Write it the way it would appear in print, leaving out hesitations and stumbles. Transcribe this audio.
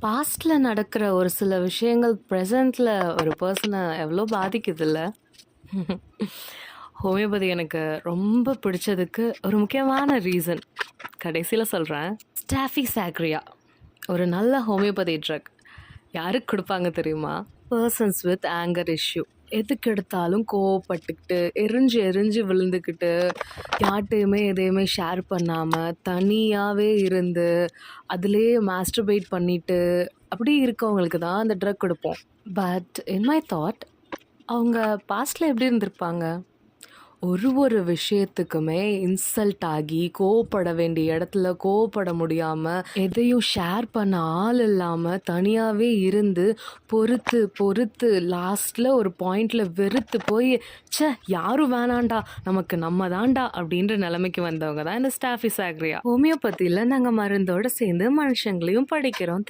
பாஸ்ட்ல நடக்கிற ஒரு சில விஷயங்கள் ப்ரெசென்ட்ல ஒரு பர்சனை எவ்வளோ பாதிக்குதுல்ல. ஹோமியோபதி எனக்கு ரொம்ப பிடிச்சதுக்கு ஒரு முக்கியமான ரீசன் கடைசியில் சொல்கிறேன். ஸ்டாஃபி சாக்ரியா ஒரு நல்ல ஹோமியோபதி ட்ரக் யாருக்கு கொடுப்பாங்க தெரியுமா? Persons with anger issue. எதுக்கு எடுத்தாலும் கோவப்பட்டுக்கிட்டு எரிஞ்சு எரிஞ்சு விழுந்துக்கிட்டு யார்கிட்டையுமே எதையுமே ஷேர் பண்ணாமல் தனியாகவே இருந்து அதுலேயே மாஸ்டர்பேட் பண்ணிட்டு அப்படி இருக்கவங்களுக்கு தான் அந்த ட்ரக் கொடுப்போம். பட் இன் மை தாட் அவங்க பாஸ்டில் எப்படி இருந்திருப்பாங்க? ஒரு விஷயத்துக்குமே இன்சல்ட் ஆகி கோவப்பட வேண்டிய இடத்துல கோவப்பட முடியாமல் எதையும் ஷேர் பண்ண ஆள் இல்லாமல் தனியாகவே இருந்து பொறுத்து பொறுத்து லாஸ்ட்டில் ஒரு பாயிண்டில் வெறுத்து போய் ச்சே யாரும் வேணாண்டா நமக்கு நம்ம தாண்டா அப்படின்ற நிலைமைக்கு வந்தவங்க தான் இந்த ஸ்டாஃபி சாக்ரியா. ஹோமியோபதியில் நாங்கள் மருந்தோடு சேர்ந்து மனுஷங்களையும் படிக்கிறோம்.